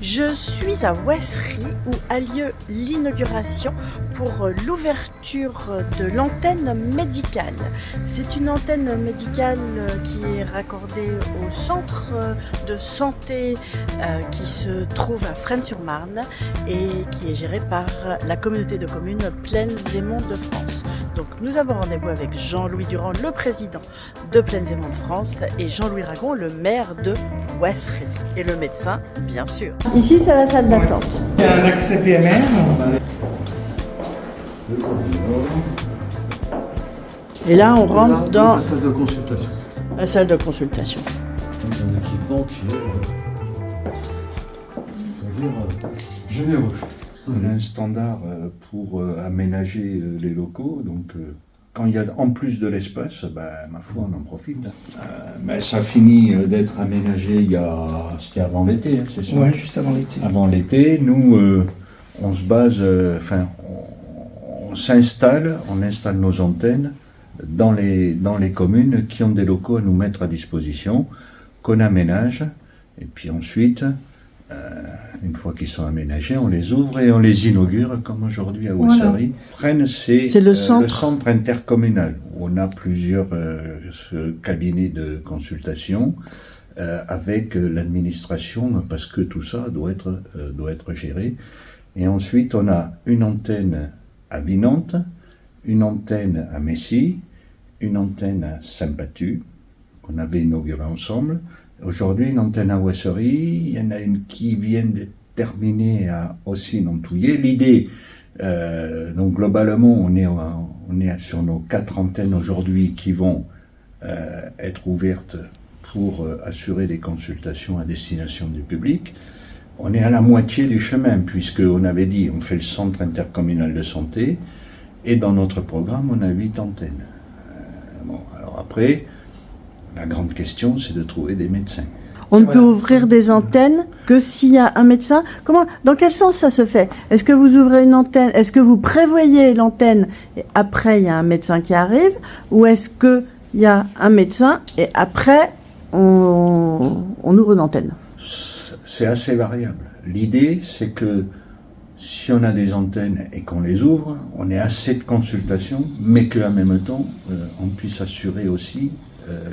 Je suis à Ouessery où a lieu l'inauguration pour l'ouverture de l'antenne médicale. C'est une antenne médicale qui est raccordée au centre de santé qui se trouve à Fresnes-sur-Marne et qui est géré par la communauté de communes Plaines-et-Monts de France. Donc nous avons rendez-vous avec Jean-Louis Durand, le président de Plaines-et-Monts de France, et Jean-Louis Ragon, le maire de Ouessery, et le médecin, bien sûr. Ici, c'est la salle d'attente. Il y a un accès PMR. Et là, on rentre dans la salle de consultation. la salle de consultation. Un équipement qui est généreux. On a un standard pour aménager les locaux, donc quand il y a en plus de l'espace, ma foi, on en profite. Ça finit d'être aménagé c'était avant l'été, c'est ça? Oui, juste avant l'été. Avant l'été, nous, on se base, on installe nos antennes dans les communes qui ont des locaux à nous mettre à disposition, qu'on aménage, et puis ensuite, une fois qu'ils sont aménagés, on les ouvre et on les inaugure, comme aujourd'hui à Ouessery. Fresnes, c'est le centre intercommunal, où on a plusieurs cabinets de consultation avec l'administration, parce que tout ça doit être géré. Et ensuite, on a une antenne à Vinantes, une antenne à Messy, une antenne à Saint-Patu, qu'on avait inaugurée ensemble. Aujourd'hui, une antenne à Ouessery, il y en a une qui vient de terminer à Aussy-Nontouillet. L'idée, donc globalement, on est sur nos 4 antennes aujourd'hui qui vont être ouvertes pour assurer des consultations à destination du public. On est à la moitié du chemin, puisqu'on avait dit, on fait le centre intercommunal de santé, et dans notre programme, on a 8 antennes. Alors après, la grande question, c'est de trouver des médecins. On ne peut ouvrir des antennes que s'il y a un médecin. Dans quel sens ça se fait? Est-ce que vous ouvrez une antenne? Est-ce que vous prévoyez l'antenne et après il y a un médecin qui arrive? Ou est-ce qu'il y a un médecin et après on ouvre une antenne? C'est assez variable. L'idée, c'est que si on a des antennes et qu'on les ouvre, on ait assez de consultations, mais qu'en même temps, on puisse assurer aussi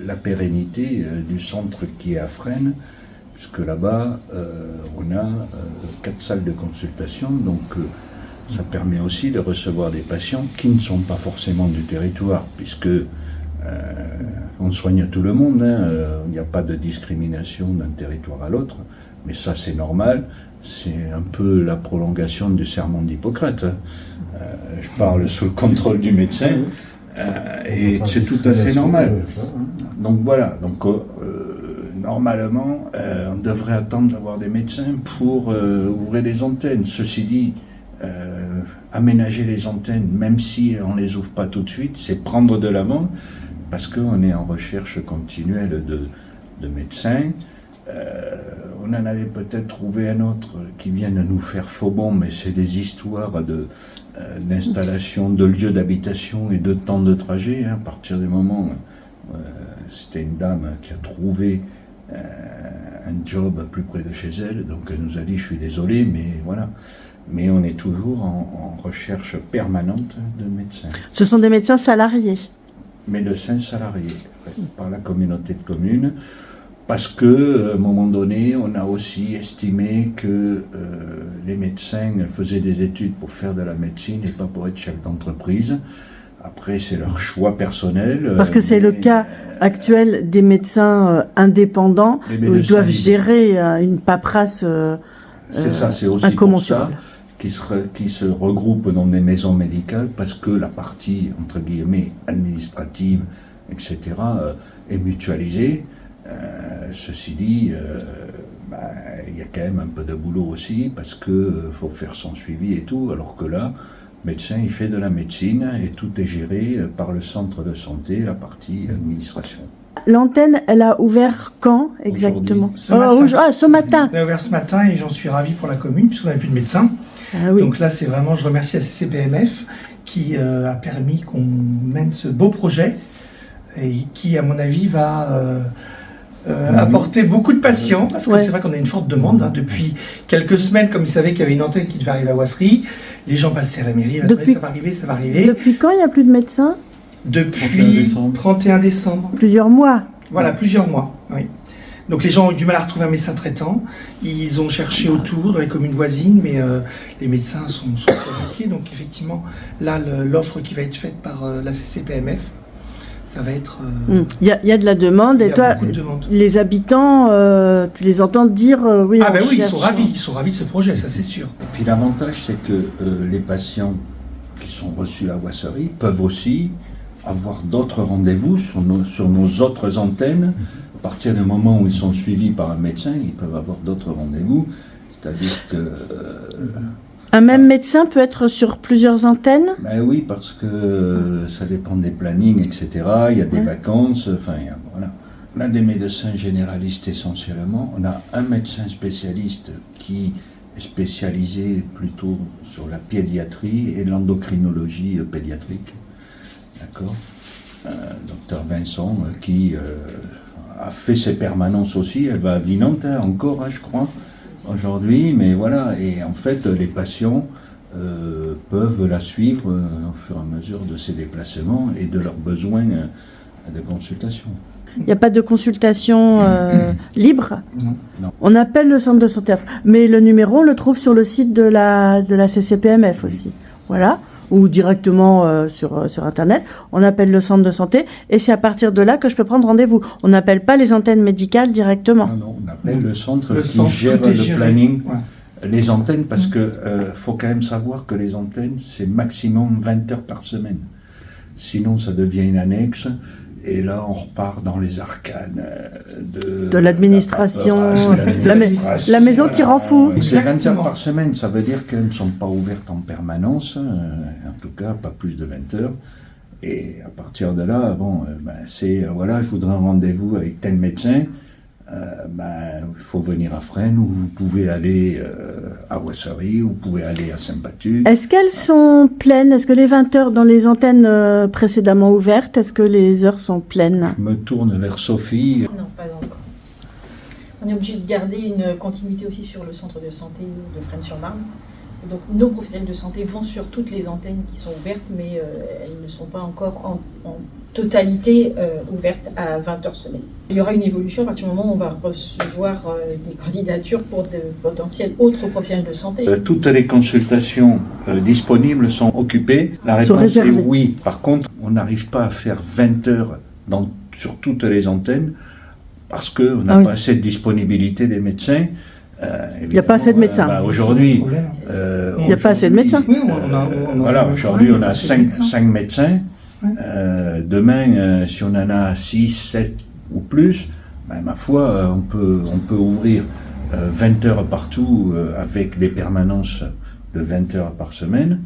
la pérennité du centre qui est à Fresnes, puisque là-bas, on a 4 salles de consultation, donc ça permet aussi de recevoir des patients qui ne sont pas forcément du territoire, puisque on soigne tout le monde, il n'y a pas de discrimination d'un territoire à l'autre, mais ça c'est normal, c'est un peu la prolongation du serment d'Hippocrate. Je parle sous le contrôle du médecin. Et c'est tout à fait normal. Donc voilà, normalement, on devrait attendre d'avoir des médecins pour ouvrir les antennes. Ceci dit, aménager les antennes, même si on ne les ouvre pas tout de suite, c'est prendre de l'avant, parce qu'on est en recherche continuelle de médecins. On en avait peut-être trouvé un autre qui vient de nous faire faux bond, mais c'est des histoires d'installation de lieux d'habitation et de temps de trajet. À partir du moment, c'était une dame qui a trouvé un job plus près de chez elle, donc elle nous a dit « je suis désolé, mais voilà ». Mais on est toujours en recherche permanente de médecins. Ce sont des médecins salariés? Médecins salariés, par la communauté de communes. Parce que, à un moment donné, on a aussi estimé que les médecins faisaient des études pour faire de la médecine et pas pour être chef d'entreprise. Après, c'est leur choix personnel. Parce que c'est le cas actuel des médecins indépendants, où ils doivent gérer une paperasse c'est ça, c'est aussi pour ça qui se regroupent dans des maisons médicales, parce que la partie, entre guillemets, administrative, etc., est mutualisée. Ceci dit, il y a quand même un peu de boulot aussi, parce que faut faire son suivi et tout, alors que là, le médecin, il fait de la médecine et tout est géré par le centre de santé, la partie administration. L'antenne, elle a ouvert quand exactement? Ce matin. Ce matin. Elle a ouvert ce matin et j'en suis ravi pour la commune, puisqu'on n'a plus de médecin. Ah oui. Donc là, c'est vraiment, je remercie la CCPMF qui a permis qu'on mène ce beau projet et qui, à mon avis, va apporté beaucoup de patients, parce que Ouais. c'est vrai qu'on a une forte demande. Depuis quelques semaines, comme ils savaient qu'il y avait une antenne qui devait arriver à Ouasserie, les gens passaient à la mairie, Depuis- ça va arriver, ça va arriver. Depuis quand il n'y a plus de médecins? 31 Depuis décembre. 31 décembre. Plusieurs mois. Voilà, plusieurs mois, oui. Donc les gens ont eu du mal à retrouver un médecin traitant. Ils ont cherché autour, dans les communes voisines, mais les médecins sont bloqués. Donc effectivement, là, l'offre qui va être faite par la CCPMF, ça va être... Il y a de la demande, il y et a toi, beaucoup de demandes. les habitants, tu les entends dire oui, Ah on ben oui, cherche. ils sont ravis de ce projet, ça c'est sûr. Et puis l'avantage, c'est que les patients qui sont reçus à Ouasserie peuvent aussi avoir d'autres rendez-vous sur nos autres antennes. À partir du moment où ils sont suivis par un médecin, ils peuvent avoir d'autres rendez-vous. C'est-à-dire que... Un même médecin peut être sur plusieurs antennes? ben oui, parce que ça dépend des plannings, etc. Il y a des vacances, enfin, voilà. On a des médecins généralistes essentiellement. On a un médecin spécialiste qui est spécialisé plutôt sur la pédiatrie et l'endocrinologie pédiatrique. D'accord. Docteur Vincent, qui a fait ses permanences aussi. Elle va à Vinante encore, je crois, aujourd'hui. Mais voilà, et en fait, les patients peuvent la suivre au fur et à mesure de ses déplacements et de leurs besoins de consultation. Il n'y a pas de consultation libre? Non. On appelle le centre de santé, mais le numéro, on le trouve sur le site de la CCPMF aussi. Voilà. Ou directement sur Internet. On appelle le centre de santé et c'est à partir de là que je peux prendre rendez-vous. On n'appelle pas les antennes médicales directement. Non, on appelle le centre Le qui centre, gère tout est le géré. planning. Ouais. Les antennes, parce que faut quand même savoir que les antennes, c'est maximum 20 heures par semaine. Sinon, ça devient une annexe. Et là, on repart dans les arcanes De l'administration, la maison qui rend fou. C'est 20 heures Exactement. par semaine, ça veut dire qu'elles ne sont pas ouvertes en permanence, en tout cas pas plus de 20 heures. Et à partir de là, c'est, voilà, je voudrais un rendez-vous avec tel médecin, il faut venir à Fresnes, ou vous pouvez aller à Ouasserie, ou vous pouvez aller à Saint-Patu. Est-ce qu'elles sont pleines? Est-ce que les 20 heures dans les antennes précédemment ouvertes, est-ce que les heures sont pleines? Je me tourne vers Sophie. Non, pas encore. On est obligé de garder une continuité aussi sur le centre de santé de Fresnes-sur-Marne. Et donc nos professionnels de santé vont sur toutes les antennes qui sont ouvertes, mais elles ne sont pas encore en totalité ouvertes à 20 heures semaine. Il y aura une évolution à partir du moment où on va recevoir des candidatures pour de potentiels autres professionnels de santé. Toutes les consultations disponibles sont occupées. La Sont réponse est réservées. oui. Par contre, on n'arrive pas à faire 20 heures sur toutes les antennes parce qu'on n'a Ah oui. pas assez de disponibilité des médecins. Il n'y a pas assez de médecins. Aujourd'hui, Il n'y a pas assez de médecins. Oui, voilà, aujourd'hui on a 5 médecins. Ouais. Demain, si on en a 6, 7 ou plus, ma foi, on peut ouvrir 20 heures partout avec des permanences de 20 heures par semaine.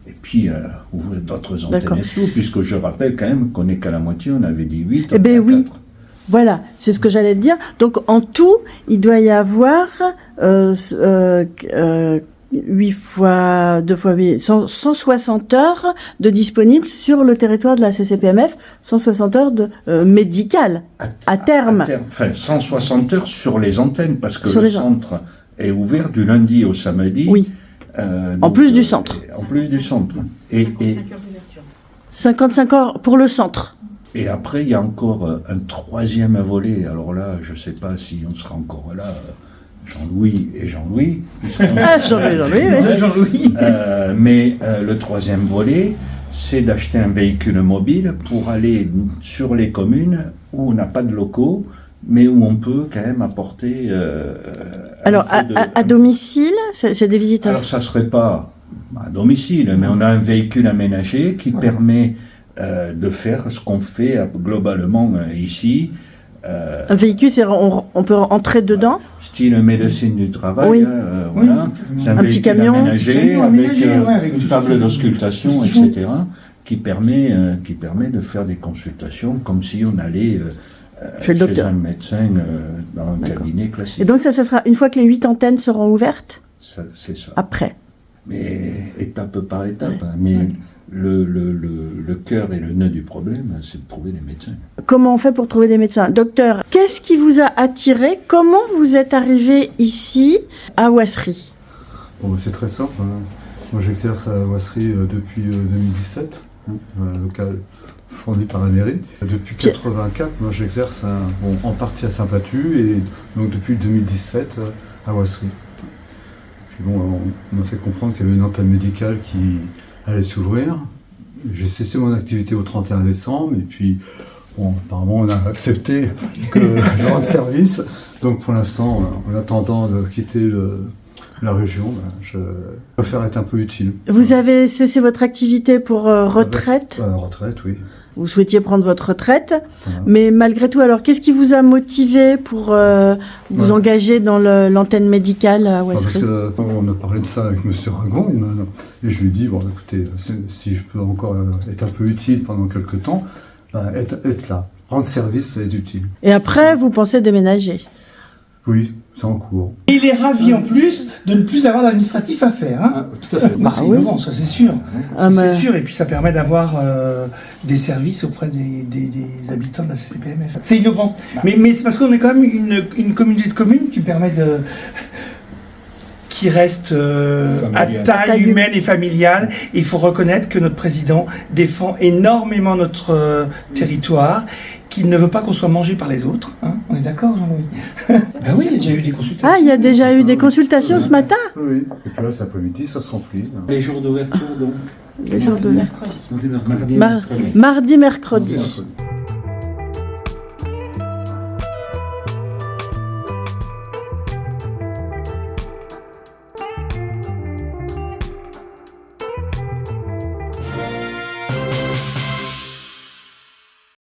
Et puis ouvrir d'autres D'accord. antennes et tout, puisque je rappelle quand même qu'on n'est qu'à la moitié, on avait dit 8. Eh bien oui. Voilà, c'est ce que j'allais te dire. Donc en tout, il doit y avoir 8 fois 2 fois 8, 160 heures de disponibles sur le territoire de la CCPMF, 160 heures de médicales à terme. Enfin, 160 heures sur les antennes, parce que Sur le les an- centre est ouvert du lundi au samedi. Oui, Donc, plus du centre. En plus du centre. Et 55 heures d'ouverture. 55 heures pour le centre. Et après, il y a encore un troisième volet. Alors là, je ne sais pas si on sera encore là. Jean-Louis et Jean-Louis. Ils seront- Ah, Jean-Louis. Jean-Louis. mais le troisième volet, c'est d'acheter un véhicule mobile pour aller sur les communes où on n'a pas de locaux, mais où on peut quand même apporter... Alors à domicile, c'est des visites. Alors ça ne serait pas à domicile, mais on a un véhicule aménagé qui permet de faire ce qu'on fait globalement ici. Un véhicule, c'est on peut entrer dedans. Style médecine du travail, Oui. voilà. Oui, C'est un petit véhicule camion. aménagé, Un petit camion avec, aménagé, ouais, avec une tout table ce qui- d'auscultation, tout ce qu'il faut. etc., qui permet de faire des consultations comme si on allait Chez le docteur. un médecin dans un D'accord. cabinet classique. Et donc ça sera une fois que les 8 antennes seront ouvertes C'est ça. après. Mais étape par étape. Hein. Mais le cœur et le nœud du problème, c'est de trouver des médecins. Comment on fait pour trouver des médecins? Docteur, qu'est-ce qui vous a attiré? Comment vous êtes arrivé ici, à Ouassery? Bon, c'est très simple. Moi, j'exerce à Ouassery depuis 2017, local fourni par la mairie. Depuis 84, moi, j'exerce en partie à Saint-Patu et donc depuis 2017 à Ouassery. Puis bon, on m'a fait comprendre qu'il y avait une antenne médicale qui allait s'ouvrir. J'ai cessé mon activité au 31 décembre et puis bon, apparemment on a accepté que je rende service. Donc pour l'instant, en attendant de quitter la région, je préfère être un peu utile. Vous avez cessé votre activité pour retraite? Retraite, oui. Vous souhaitiez prendre votre retraite, Voilà. mais malgré tout, alors qu'est-ce qui vous a motivé pour vous engager dans l'antenne médicale à Parce Ouassery? qu'on a parlé de ça avec M. Ragon, et je lui ai dit, bon écoutez, si je peux encore être un peu utile pendant quelques temps, être là, rendre service, être utile. Et après, vous pensez déménager? Oui, c'est en cours. Et il est ravi en plus de ne plus avoir d'administratif à faire. Hein. Tout à fait. C'est oui. innovant, ça c'est sûr. Ah, Ça, mais- c'est sûr. Et puis ça permet d'avoir des services auprès des habitants de la CCPMF. C'est innovant. Mais c'est parce qu'on est quand même une communauté de communes qui reste à Familiale. taille humaine et familiale. Il faut reconnaître que notre président défend énormément notre territoire, qu'il ne veut pas qu'on soit mangé par les autres. Hein. On est d'accord, Jean-Louis? Ben oui, il y a déjà eu des consultations. Ah, il y a déjà eu des consultations ce matin? Oui, et puis là, cet après-midi, ça se remplit. Les jours d'ouverture, donc Les jours de Mercredi. mardi, Mardi, mercredi. Mercredi.